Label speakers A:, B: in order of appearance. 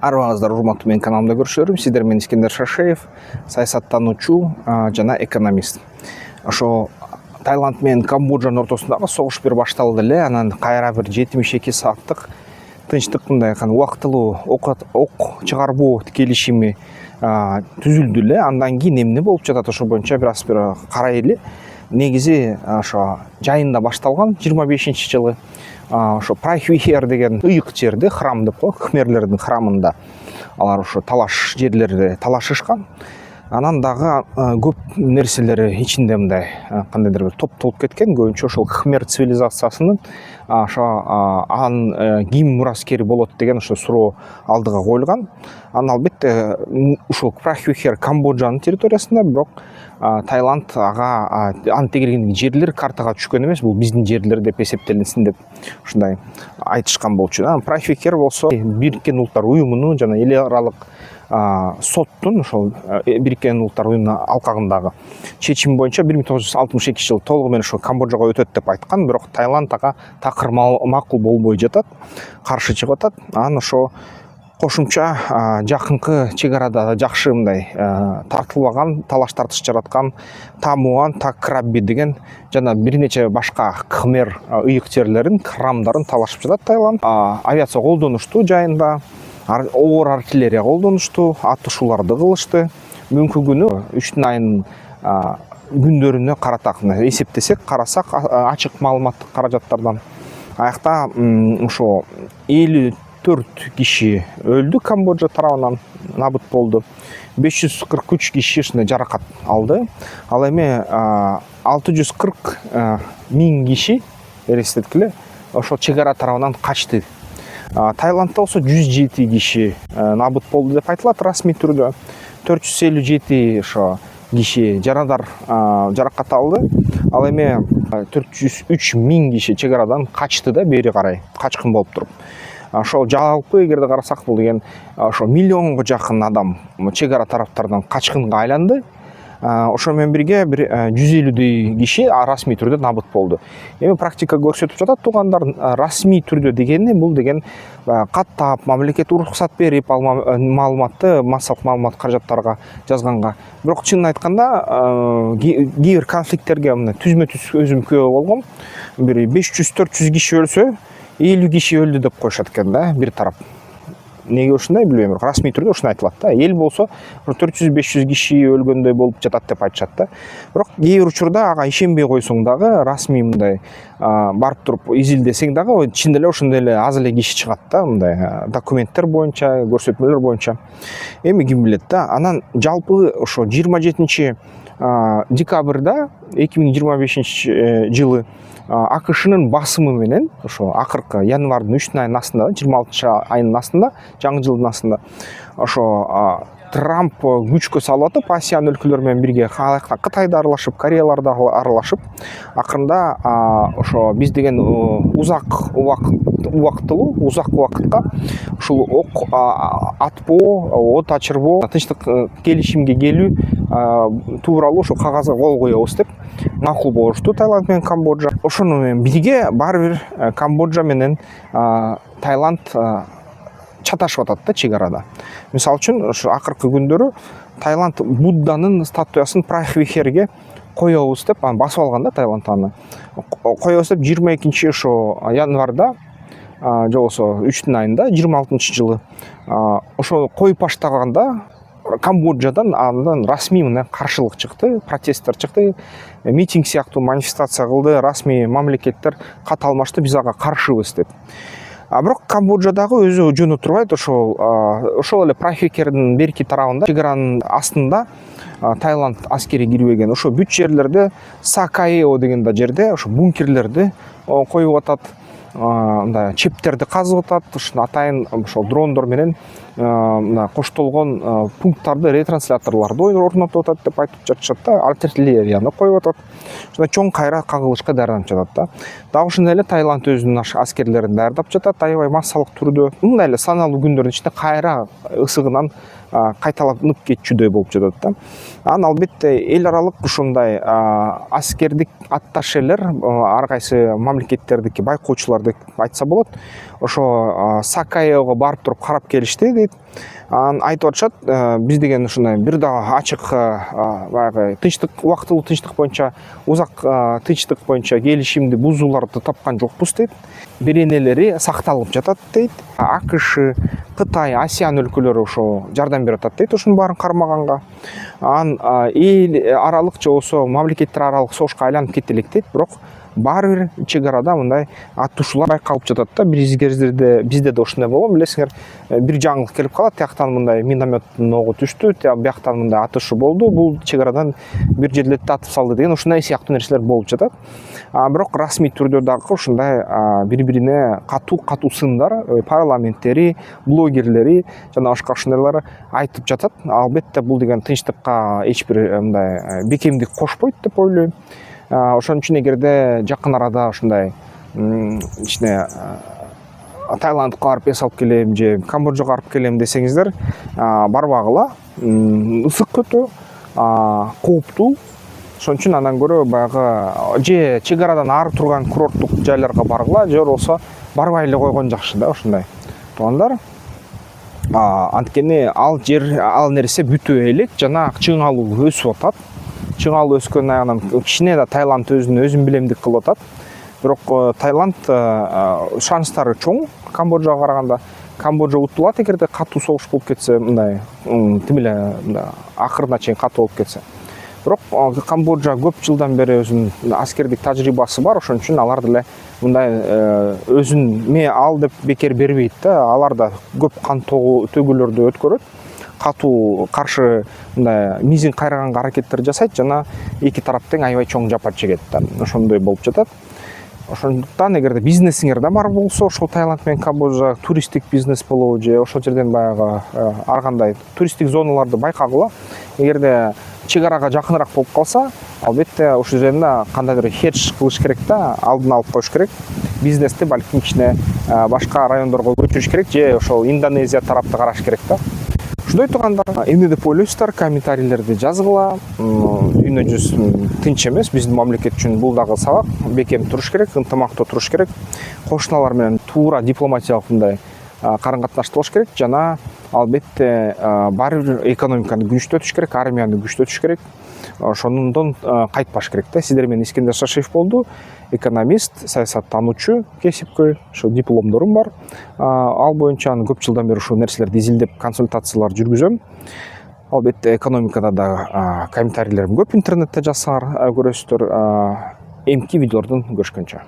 A: Арбаңыздар урматтуу, менин каналымда көрүшөрүм. Сиздер менен Искендер Шашеев, саясаттануучу жана экономист. Ошо Таиланд менен Камбоджанын ортосундагы согуш бир башталды эле. Анан кайра бир 72 сааттык тынчтык, мындай убактылуу ок чыгарбоо келишими түзүлдү эле. Андан кийин эмне болуп жатат, ошо боюнча бир карайлы. Негизи ошо жайында башталган 25-жылы ошо Прайхвихер деген ыйык жерде, храм деп коет, хмерлердин храмында алар ошо талаш жерлерде талашышкан. Анан дагы көп нерселери ичинде мындай кандайдыр бир топтолуп кеткен. Көбүнчө ошол хмер цивилизациясынын ошо анын ким мураскери болот деген ошо суроо алдыга коюлган. Анан албетте ушул Прайхвихер Камбоджанын территориясында, бирок Таиланд ага анын тегерегиндеги жерлер картага түшкөн эмес, бул биздин жерлер деп эсептелинсин деп ушундай айтышкан болчу. Прайхвихер болсо Бириккен Улуттар уюмунун жана эл аралык соттун, ошол Бириккен Улуттар уюмунун алкагындагы чечим боюнча 1962-жылы толугу менен ошо Камбоджага өтөт деп айткан, бирок Таиланд ага такыр макул болбой жатат, каршы чыгып атат. Анан ошо кошумча жакынкы чек арада жакшы мындай тартылбаган, талаш тартыш жараткан Тамуан, Такрабби деген жана бир нече башка кхмер ыйык жерлерин, храмдарын талашып жатат Таиланд. Авиация колдонушту жайында, оор артиллерия колдонушту, атышууларды кылышты. Мөңкү күнү 3 айынын күндөрүнө каратак эсептесек, карасак ачык маалыматтык каражаттардан аякта ошо 54 киши өлдү, Камбоджа тарабынан набыт болду. 543 киши жаракат алды. Ал эми 640 миң киши элестеткиле ошо чек ара тарабынан качты. Таиландда болсо 107 киши набыт болду деп айтылат расмий түрдө. 457 ошо киши жаракат алды. Ал эми 403 миң киши чек арадан качты да, бери карай качкын болуп туруп. Ошол жалпы эгерде карасак, бул деген ошо миллионго жакын адам чек ара тараптардан качкынга айланды. Ошо менен бирге бир 150дөй киши расмий түрдө набыт болду. Эми практика көрсөтүп жатат, туугандар расмий түрдө дегени бул деген каттап мамлекет уруксат берип маалыматты массалык маалымат каражаттарга жазганга. Бирок чынын айтканда кээ бир конфликттерге мына түзмө-түз өзүм күбө болгом. Бир 500-400 киши өлсө 50 киши өлдү деп коюшат экен да, бир тарап. Неге ушундай билбейм, бирок расмий түрдө ушуну айтылат да. Эл болсо 400-500 киши өлгөндөй болуп жатат деп айтышат да. Бирок кээ бир учурда ага ишенбей койсоң дагы, расмий мындай барып туруп изилдесең дагы чын эле ошондой эле аз эле киши чыгат да, мындай документтер боюнча, көрсөтмөлөр боюнча. Эми ким билет да. Анан жалпы ошо 27 декабрда 2025-жылы АКШнын басымы менен ошо акыркы январдын 3 айынын астында, 26 айынын астында, жаңы жылдын астында ошо Трамп күчкө салып атып, Асиян өлкөлөр менен бирге Кытайда аралашып, Кореяларда аралашып, акырында ошо биз деген узак убакытка ушул ок атпоо, от ачырбоо, тынчтык келишимге келүү тууралуу ошо кагазга кол коебуз деп макул болушту Таиланд менен Камбоджа. Ошону менен бирге баары бир Камбоджа менен Таиланд чаташып атат да чек арада. Мисалы үчүн ошо акыркы күндөрү Таиланд Будданын статуясын Прайхвихерге коебуз деп басып алган да, Таиланд аны. Коебуз деп 22 ошо январда, же болбосо 3 айында 26-жылы ошо коюп баштаганда Камбоджадан андан расмий мына каршылык чыкты, протесттер чыкты, митинг сыяктуу манифестация кылды, расмий мамлекеттер кат алмашты, биз ага каршыбыз деп. Бирок Камбоджадагы өзү жөнү турбайт, ошол эле Прайхвихердин берки тарабында, чек аранын астында Таиланд аскери кирбеген. Ошо бүт жерлерде Сакаео деген да жерде ошо бункерлерди коюп атат, мындай чептерди казып атат, ушуну атайын ошол дрондор менен мына коштолгон пункттарды, ретрансляторлорду орнотуп атат деп айтып жатышат да, артиллерияны коюп атат. Ушундай чоң кайра кагылышка даярданып жатат да. Дагы ошондой эле Таиланд өзүнүн аскерлерин даярдап жатат, аябай массалык түрдө. Мындай эле саналуу күндөрдүн ичинде кайра ысыгынан кайталанып кетчүдөй болуп жатат да. Анан албетте эл аралык ушундай аскердик атташелер ар кайсы мамлекеттердики байкоочулар деп айтса болот. Ошо Сакаевго барып туруп карап келишти дейт. Анан айтып атышат, биз деген ушундай бир да ачык баягы тынчтык, убактылуу тынчтык боюнча, узак тынчтык боюнча келишимди бузууларды тапкан жокпуз дейт. Беренелери сакталып жатат дейт. АКШ, Кытай, Асиан өлкөлөрү ошо жардам берип атат дейт ушунун баарын кармаганга. Анан эл аралык же болбосо мамлекеттер аралык согушка айланып кетти элек дейт, бирок баары бир чек арада мындай атышуулар байкалып жатат да. Бизде да ушундай болгон, билесиңер, бир жаңылык келип калат, тияктан мындай минометтун огу түштү, бияктан мындай атышуу болду, бул чек арадан бир жерлерди атып салды деген ушундай сыяктуу нерселер болуп жатат. Бирок расмий түрдө дагы ушундай бири-бирине катуу сындар парламенттери, блогерлери жана башка ушундайлар айтып жатат. Албетте бул деген тынчтыкка эч бир мындай бекемдик кошпойт деп ойлойм. Ошон үчүн эгерде жакын арада ушундай ичине Таиландка барып эс алып келем же Камбоджага барып келем десеңиздер, барбагыла. Ысык өтө кооптуу. Ошон үчүн андан көрө баягы же чек арадан ары турган курорттук жайларга баргыла, же болбосо барбай эле койгон жакшы да ушундай. Туугандар, анткени ал нерсе бүтө элек жана чыңалуу өсүп атат. Чыңалуу өскөн аягынан кичине да Таиланд өзүн билемдик кылып атат. Бирок Таиланд шанстары чоң Камбоджага караганда. Камбоджа утулат эгерде катуу согуш болуп кетсе, мындай тим эле акырына чейин катуу болуп кетсе. Бирок Камбоджа көп жылдан бери өзүнүн аскердик тажрыйбасы бар, ошон үчүн алар деле мындай өзүн ал деп бекер бербейт да. Алар да көп кан төгүүлөрдү өткөрөт. Катуу каршы мындай мизин кайраганга аракеттер жасайт жана эки тарап тең аябай чоң жапа чегет да. Ошондой болуп жатат. Ошондуктан эгерде бизнесиңер да бар болсо, ошол Таиланд менен Камбоджа туристтик бизнес болобу же ошол жерден баягы ар кандай туристтик зоналарды байкагыла. Эгерде чек арага жакыныраак болуп калса, албетте ошол жерде кандайдыр хедж кылыш керек да, алдын алып коюш керек. Бизнести балким кичине башка райондорго көчүрүш керек же ошол Индонезия тарапты караш керек да. Ушундай туугандар, эмне деп ойлойсуздар? Комментарийлерди жазгыла. Дүйнө жүз тынч эмес, биздин мамлекет үчүн бул дагы сабак. Бекем туруш керек, ынтымактуу туруш керек. Кошуналар менен туура дипломатиялык мындай карым-катнашты болуш керек жана албетте баары бир экономиканы күчтөтүш керек, армияны күчтөтүш керек. Ошондон кайтпаш керек да. Сиздер менен Искендер Шашиев болду. Экономист, саясаттануучу кесипкөй, ошо дипломдорум бар. Ал боюнча көп жылдан бери ушул нерселерди изилдеп консультациялар жүргүзөм. Албетте экономикада да комментарийлерим көп, интернетте жазсаңар көрөсүздөр. Эмки видеолордон көрүшкөнчө.